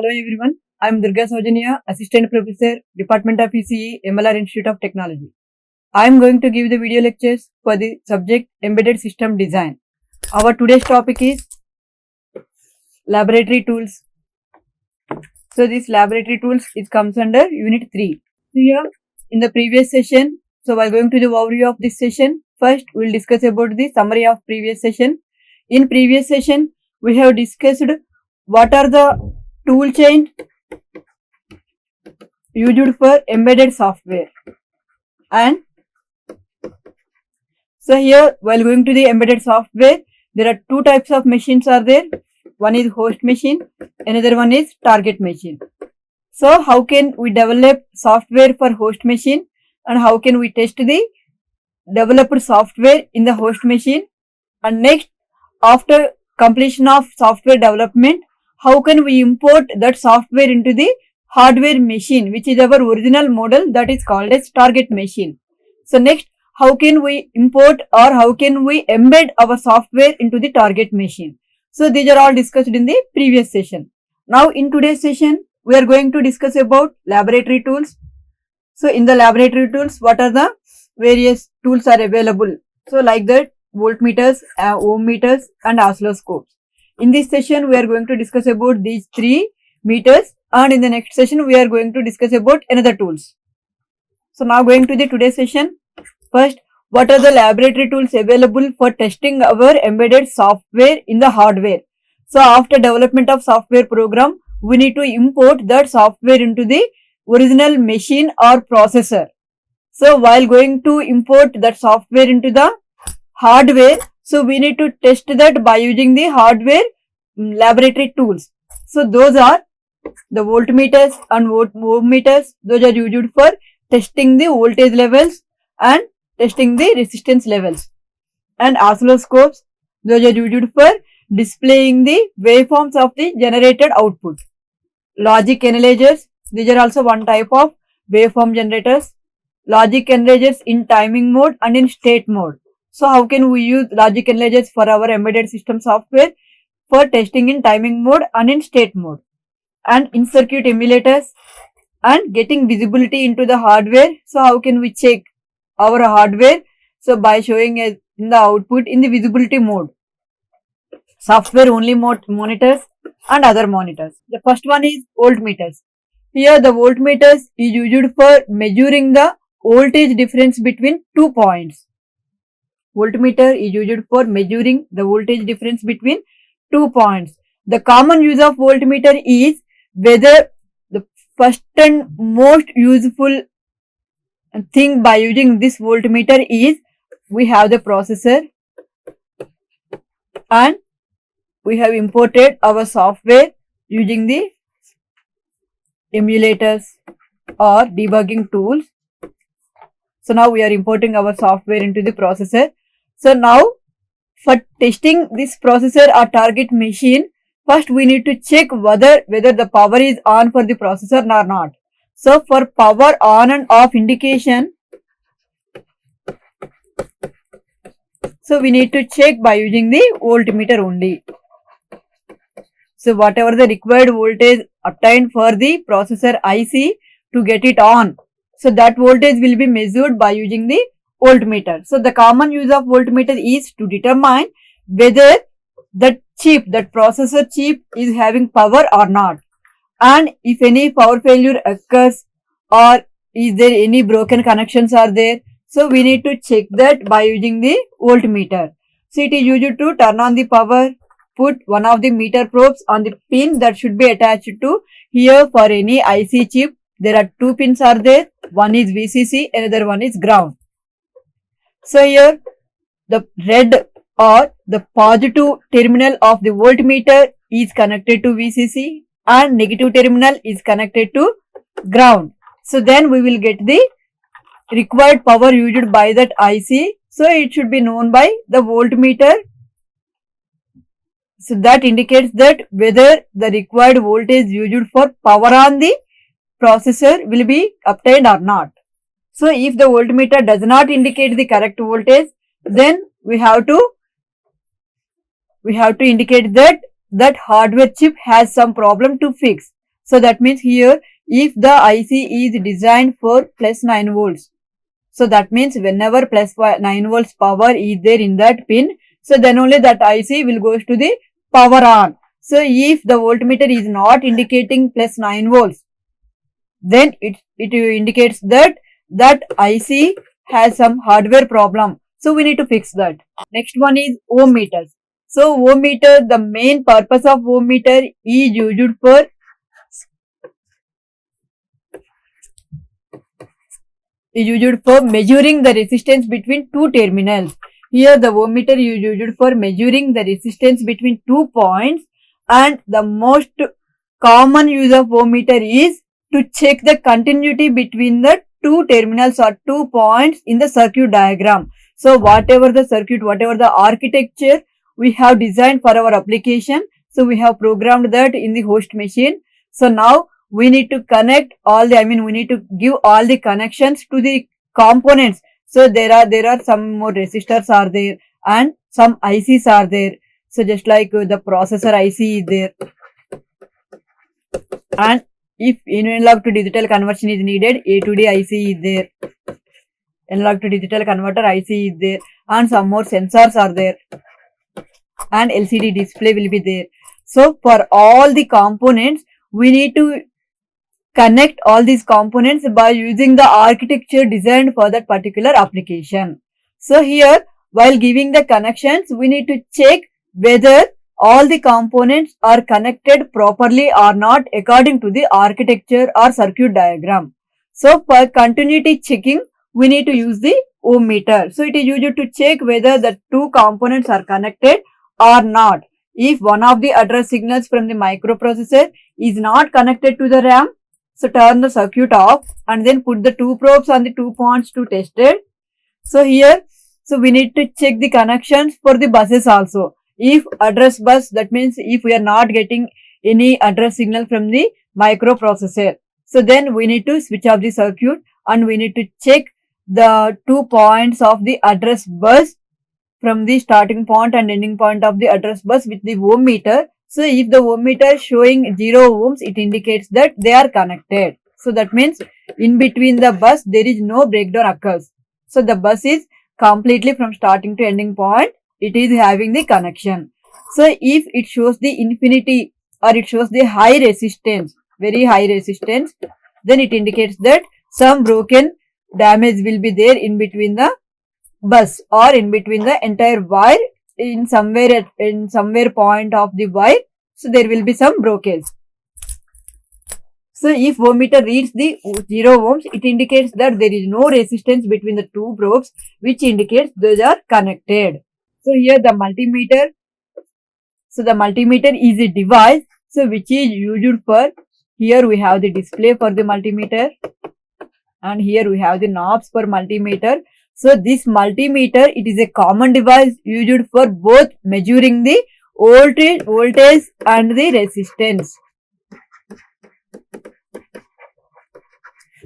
Hello everyone, I am Durga Saujanya, Assistant Professor, Department of ECE, MLR Institute of Technology. I am going to give the video lectures for the subject Embedded System Design. Our today's topic is Laboratory Tools. So this Laboratory Tools comes under Unit 3. So here in the previous session, so while going to the overview of this session, first we will discuss about the summary of previous session. In previous session, we have discussed what are the tool chain used for embedded software. And so here while going to the embedded software, there are two types of machines are there. One is host machine, another one is target machine. So how can we develop software for host machine and how can we test the developed software in the host machine? And next, after completion of software development, how can we import that software into the hardware machine, which is our original model, that is called as target machine. So next, how can we import or how can we embed our software into the target machine? So these are all discussed in the previous session. Now in today's session, we are going to discuss about laboratory tools. So in the laboratory tools, what are the various tools are available? So like that, voltmeters, ohm meters and oscilloscopes. In this session, we are going to discuss about these three meters, and in the next session, we are going to discuss about another tools. So now going to the today's session. First, what are the laboratory tools available for testing our embedded software in the hardware? So after development of software program, we need to import that software into the original machine or processor. So while going to import that software into the hardware, so we need to test that by using the hardware laboratory tools. So those are the voltmeters and ohm meters. Those are used for testing the voltage levels and testing the resistance levels. And oscilloscopes, those are used for displaying the waveforms of the generated output. Logic analyzers, these are also one type of waveform generators. Logic analyzers in timing mode and in state mode. So how can we use logic analyzers for our embedded system software? For testing in timing mode and in state mode. And in circuit emulators and getting visibility into the hardware. So how can we check our hardware? So by showing in the output in the visibility mode. Software only monitors and other monitors. The first one is voltmeters. Here the voltmeters is used for measuring the voltage difference between 2 points. Voltmeter is used for measuring the voltage difference between 2 points. The common use of voltmeter is whether the first and most useful thing by using this voltmeter is we have the processor and we have imported our software using the emulators or debugging tools. So now we are importing our software into the processor. So now for testing this processor or target machine, first we need to check whether the power is on for the processor or not. So for power on and off indication, so we need to check by using the voltmeter only. So whatever the required voltage obtained for the processor IC to get it on, so that voltage will be measured by using the voltmeter. So the common use of voltmeter is to determine whether that chip, that processor chip is having power or not. And if any power failure occurs or is there any broken connections are there, so we need to check that by using the voltmeter. So it is used to turn on the power, put one of the meter probes on the pin that should be attached to here for any IC chip. There are two pins are there. One is VCC, another one is ground. So here the red or the positive terminal of the voltmeter is connected to VCC and negative terminal is connected to ground. So then we will get the required power used by that IC. So it should be known by the voltmeter. So that indicates that whether the required voltage used for power on the processor will be obtained or not. So if the voltmeter does not indicate the correct voltage, then we have to indicate that hardware chip has some problem to fix. So that means here, if the IC is designed for plus 9 volts, so that means whenever plus 9 volts power is there in that pin, so then only that IC will goes to the power on. So if the voltmeter is not indicating plus 9 volts, then it indicates that IC has some hardware problem. So we need to fix that. Next one is ohm meters. So ohm meter, the main purpose of ohm meter is used for measuring the resistance between two terminals. Here the ohm meter is used for measuring the resistance between 2 points, and the most common use of ohm meter is to check the continuity between the two terminals or 2 points in the circuit diagram. So whatever the circuit, whatever the architecture we have designed for our application, so we have programmed that in the host machine. So now we need to connect all the, we need to give all the connections to the components. So there are some more resistors are there and some ICs are there. So just like the processor IC is there, and if analog to digital conversion is needed, A to D IC is there, analog to digital converter IC is there, and some more sensors are there, and LCD display will be there. So for all the components, we need to connect all these components by using the architecture designed for that particular application. So here, while giving the connections, we need to check whether all the components are connected properly or not according to the architecture or circuit diagram. So for continuity checking, we need to use the ohm meter. So it is used to check whether the two components are connected or not. If one of the address signals from the microprocessor is not connected to the RAM, so turn the circuit off and then put the two probes on the 2 points to test it. So here, so we need to check the connections for the buses also. If address bus, that means if we are not getting any address signal from the microprocessor, so then we need to switch off the circuit and we need to check the 2 points of the address bus from the starting point and ending point of the address bus with the ohm meter. So if the ohm meter is showing 0 ohms, it indicates that they are connected. So that means in between the bus, there is no breakdown occurs. So the bus is completely from starting to ending point, it is having the connection. So if it shows the infinity or it shows the high resistance, very high resistance, then it indicates that some broken damage will be there in between the bus or in between the entire wire, in somewhere point of the wire. So there will be some breakage. So if ohm meter reads the 0 ohms, it indicates that there is no resistance between the two probes, which indicates those are connected. So here the multimeter. So the multimeter is a device, so which is used for, here we have the display for the multimeter and here we have the knobs for multimeter. So this multimeter, it is a common device used for both measuring the voltage and the resistance.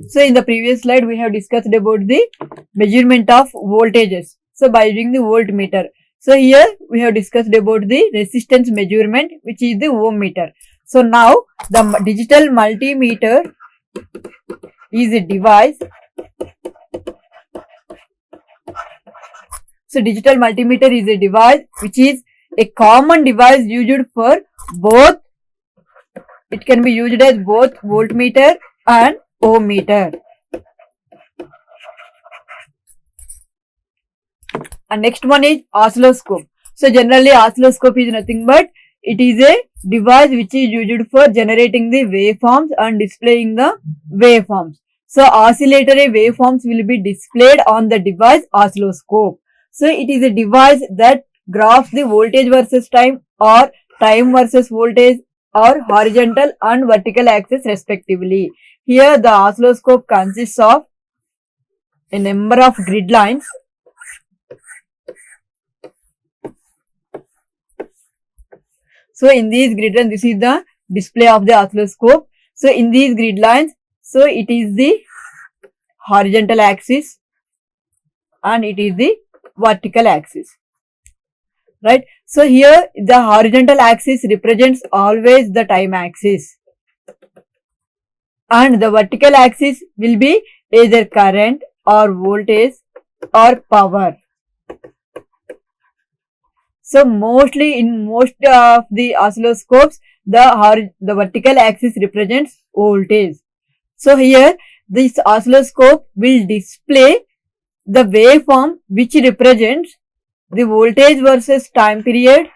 So in the previous slide, we have discussed about the measurement of voltages. So by using the voltmeter. So here we have discussed about the resistance measurement, which is the ohm meter. So now the digital multimeter is a device. So digital multimeter is a device which is a common device used for both. It can be used as both voltmeter and ohm meter. And next one is oscilloscope. So generally oscilloscope is nothing but it is a device which is used for generating the waveforms and displaying the waveforms. So oscillatory waveforms will be displayed on the device oscilloscope. So it is a device that graphs the voltage versus time or time versus voltage or horizontal and vertical axis respectively. Here the oscilloscope consists of a number of grid lines. So in these grid lines, this is the display of the oscilloscope. So in these grid lines, so it is the horizontal axis and it is the vertical axis, right? So here the horizontal axis represents always the time axis and the vertical axis will be either current or voltage or power. So mostly in most of the oscilloscopes, the vertical axis represents voltage. So here this oscilloscope will display the waveform which represents the voltage versus time period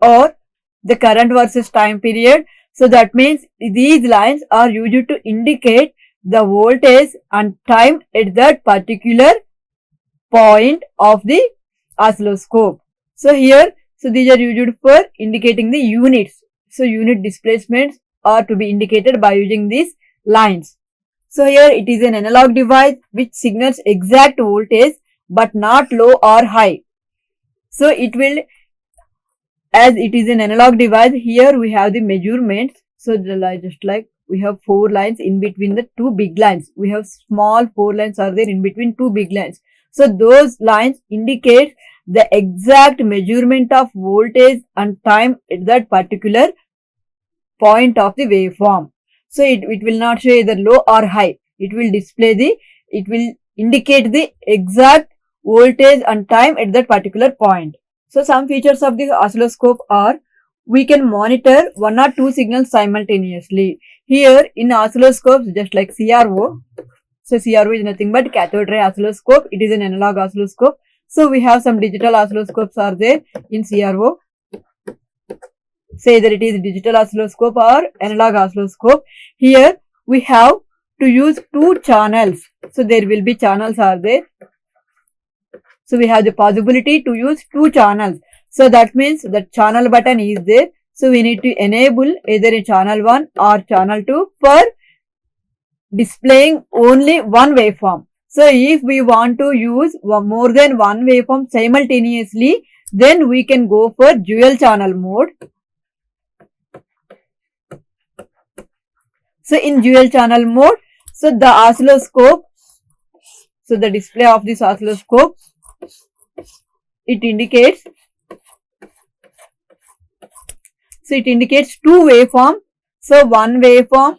or the current versus time period. So that means these lines are used to indicate the voltage and time at that particular point of the oscilloscope. So here, so these are used for indicating the units. So unit displacements are to be indicated by using these lines. So here it is an analog device which signals exact voltage but not low or high. So it will, as it is an analog device, here we have the measurements. So just like we have 4 lines in between the 2 big lines. We have small 4 lines are there in between 2 big lines. So those lines indicate the exact measurement of voltage and time at that particular point of the waveform. So it will not show either low or high. It will indicate the exact voltage and time at that particular point. So some features of the oscilloscope are, we can monitor 1 or 2 signals simultaneously. Here in oscilloscopes, just like CRO, so CRO is nothing but cathode ray oscilloscope. It is an analog oscilloscope. So we have some digital oscilloscopes are there in CRO. Say that it is digital oscilloscope or analog oscilloscope. Here we have to use 2 channels. So there will be channels are there. So we have the possibility to use 2 channels. So that means the channel button is there. So we need to enable either a channel 1 or channel 2 for displaying only one waveform. So if we want to use more than one waveform simultaneously, then we can go for dual channel mode. So in dual channel mode, so the oscilloscope, so the display of this oscilloscope, it indicates, so it indicates 2 waveforms. So one waveform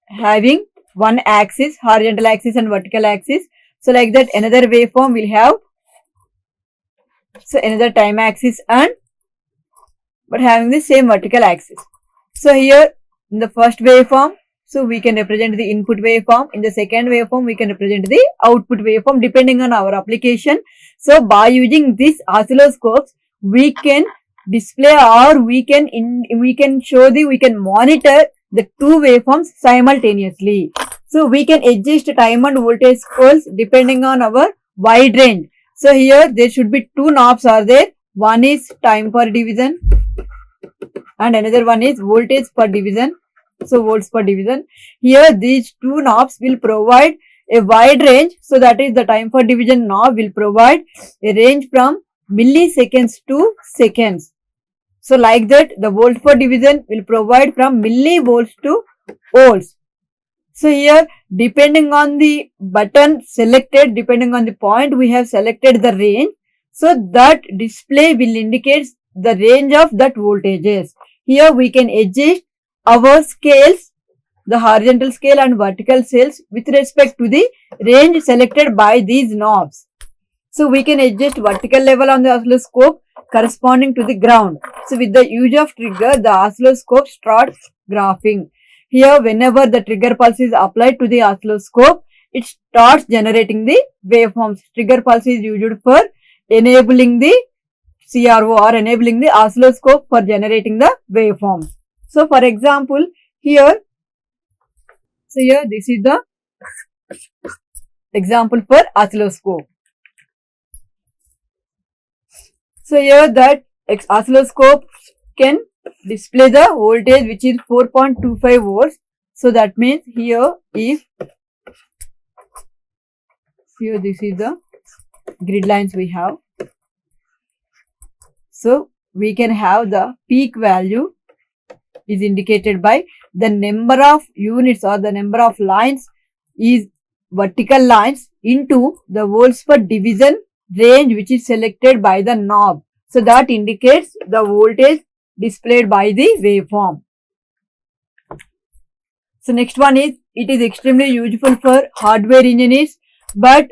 having one axis, horizontal axis and vertical axis. So like that another waveform will have, so another time axis and but having the same vertical axis. So here in the first waveform, so we can represent the input waveform. In the second waveform, we can represent the output waveform depending on our application. So by using this oscilloscopes, we can display or we can monitor the 2 waveforms simultaneously. So we can adjust time and voltage scales depending on our wide range. So here there should be 2 knobs are there. One is time per division and another one is voltage per division. So volts per division. Here these 2 knobs will provide a wide range. So that is the time per division knob will provide a range from milliseconds to seconds. So like that the volt per division will provide from millivolts to volts. So here depending on the button selected, depending on the point we have selected the range. So that display will indicate the range of that voltages. Here we can adjust our scales, the horizontal scale and vertical scales with respect to the range selected by these knobs. So we can adjust vertical level on the oscilloscope corresponding to the ground. So with the use of trigger, the oscilloscope starts graphing. Here whenever the trigger pulse is applied to the oscilloscope, it starts generating the waveforms. Trigger pulse is used for enabling the CRO or enabling the oscilloscope for generating the waveform. So for example, here this is the example for oscilloscope. So here that oscilloscope can display the voltage which is 4.25 volts. So that means here this is the grid lines we have. So we can have the peak value is indicated by the number of units or the number of lines is vertical lines into the volts per division range which is selected by the knob. So that indicates the voltage displayed by the waveform. So next one is, it is extremely useful for hardware engineers, but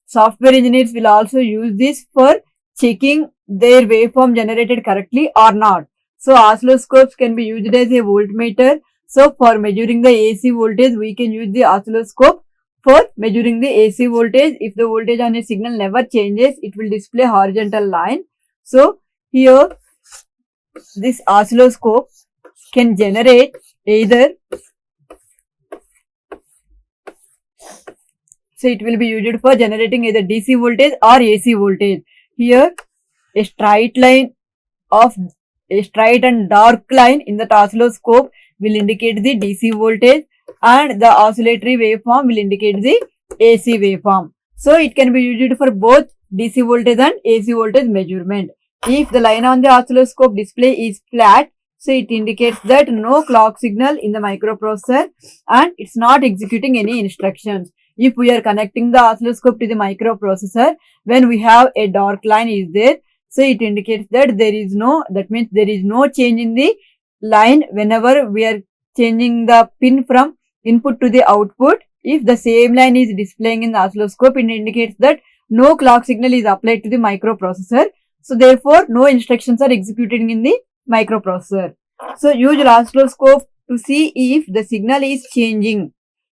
software engineers will also use this for checking their waveform generated correctly or not. So oscilloscopes can be used as a voltmeter. So for measuring the AC voltage, we can use the oscilloscope for measuring the AC voltage. If the voltage on a signal never changes, it will display horizontal line. So here this oscilloscope can generate either, so it will be used for generating either DC voltage or AC voltage. Here a straight and dark line in the oscilloscope will indicate the DC voltage, and the oscillatory waveform will indicate the AC waveform. So it can be used for both DC voltage and AC voltage measurement. If the line on the oscilloscope display is flat, so it indicates that no clock signal in the microprocessor and it's not executing any instructions. If we are connecting the oscilloscope to the microprocessor, when we have a dark line is there, so it indicates that that means there is no change in the line whenever we are changing the pin from input to the output. If the same line is displaying in the oscilloscope, it indicates that no clock signal is applied to the microprocessor. So therefore, no instructions are executed in the microprocessor. So use oscilloscope to see if the signal is changing.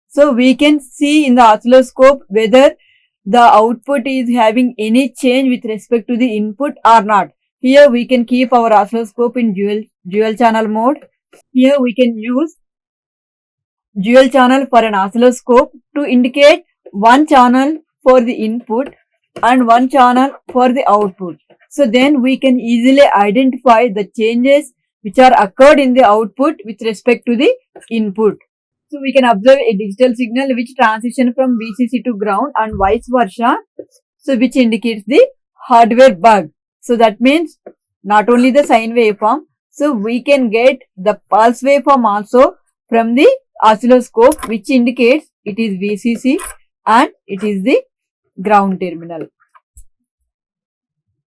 So we can see in the oscilloscope whether the output is having any change with respect to the input or not. Here we can keep our oscilloscope in dual channel mode. Here we can use dual channel for an oscilloscope to indicate one channel for the input and one channel for the output. So then we can easily identify the changes which are occurred in the output with respect to the input. So we can observe a digital signal which transition from VCC to ground and vice versa. So which indicates the hardware bug. So that means not only the sine waveform, so we can get the pulse waveform also from the oscilloscope, which indicates it is VCC and it is the ground terminal.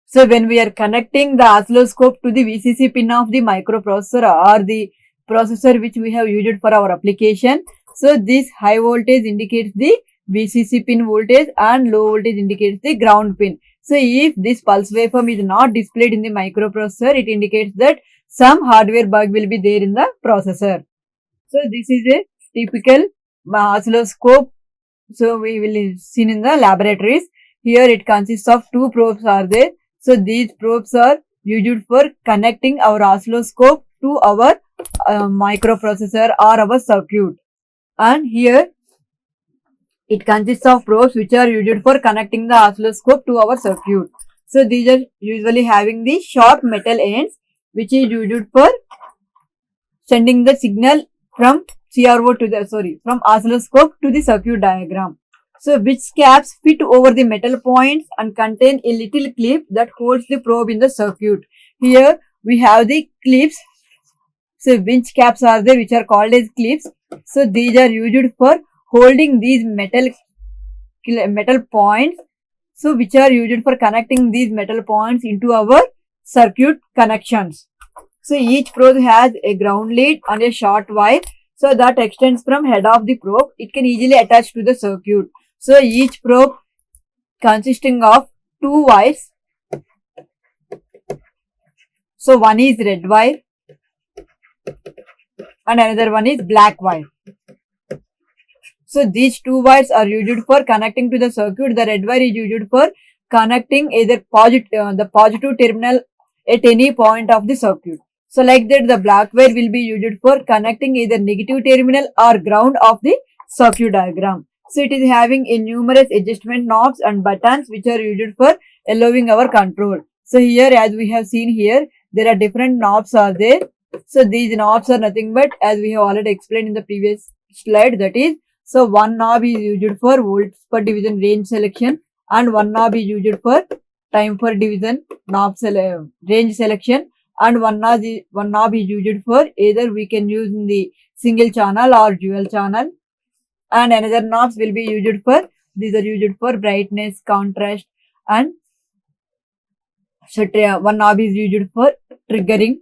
So when we are connecting the oscilloscope to the VCC pin of the microprocessor or the processor which we have used for our application, so this high voltage indicates the VCC pin voltage and low voltage indicates the ground pin. So if this pulse waveform is not displayed in the microprocessor, it indicates that some hardware bug will be there in the processor. So this is a typical oscilloscope. So we will see in the laboratories. Here it consists of two probes are there. So these probes are used for connecting our oscilloscope to our microprocessor or our circuit. And here it consists of probes which are used for connecting the oscilloscope to our circuit. So these are usually having the sharp metal ends which is used for sending the signal from CRO to the from oscilloscope to the circuit diagram. So which caps fit over the metal points and contain a little clip that holds the probe in the circuit. Here we have the clips. So winch caps are there which are called as clips. So these are used for holding these metal points. So which are used for connecting these metal points into our circuit connections. So each probe has a ground lead and a short wire. So that extends from head of the probe. It can easily attach to the circuit. So each probe consisting of two wires. So one is red wire and another one is black wire. So these two wires are used for connecting to the circuit. The red wire is used for connecting either the positive terminal at any point of the circuit. So like that, the black wire will be used for connecting either negative terminal or ground of the circuit diagram. So it is having a numerous adjustment knobs and buttons which are used for allowing our control. So here, as we have seen here, there are different knobs are there. So these knobs are nothing but, as we have already explained in the previous slide, that is, so one knob is used for volts per division range selection and one knob is used for time per division range selection, and one knob is used for either we can use in the single channel or dual channel, and another knobs will be used for, these are used for brightness, contrast, and so one knob is used for triggering.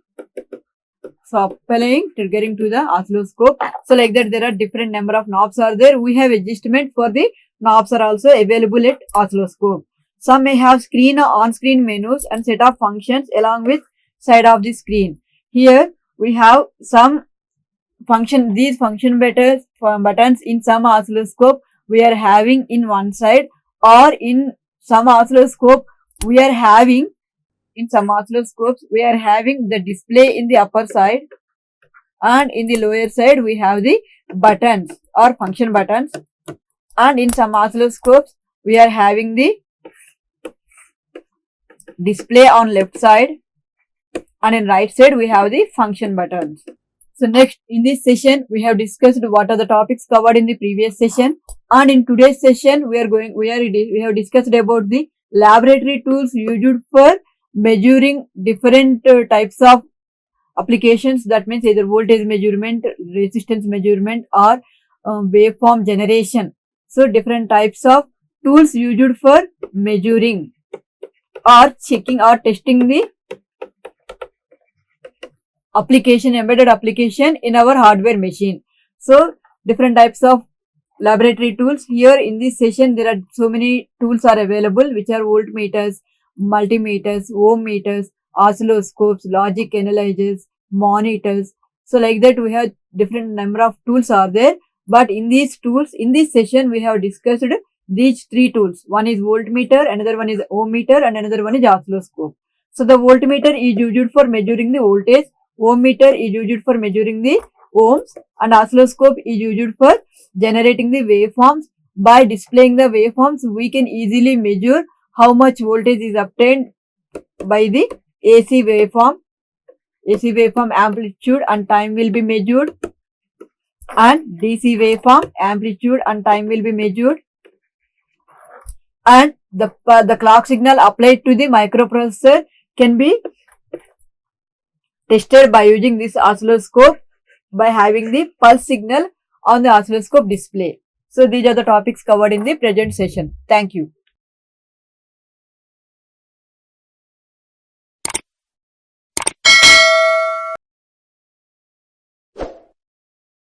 triggering to the oscilloscope. So like that there are different number of knobs are there. We have adjustment for the knobs are also available at oscilloscope. Some may have screen or on-screen menus and set of functions along with side of the screen. Here we have some these function buttons in some oscilloscope we are having in one side, or in some oscilloscope we are having the display in the upper side, and in the lower side we have the buttons or function buttons, and in some oscilloscopes we are having the display on left side, and in right side we have the function buttons. So next, in this session we have discussed what are the topics covered in the previous session, and in today's session we have discussed about the laboratory tools used for measuring different types of applications. That means either voltage measurement, resistance measurement, or waveform generation. So different types of tools used for measuring or checking or testing the embedded application in our hardware machine. So different types of laboratory tools. Here in this session there are so many tools are available, which are voltmeters, multimeters, ohm meters, oscilloscopes, logic analyzers, monitors. So like that we have different number of tools are there. But in this session we have discussed these three tools. One is voltmeter, another one is ohm meter, and another one is oscilloscope. So the voltmeter is used for measuring the voltage, ohm meter is used for measuring the ohms, and oscilloscope is used for generating the waveforms. By displaying the waveforms we can easily measure how much voltage is obtained by the AC waveform. AC waveform amplitude and time will be measured, and DC waveform amplitude and time will be measured, and the clock signal applied to the microprocessor can be tested by using this oscilloscope by having the pulse signal on the oscilloscope display. So these are the topics covered in the present session. Thank you.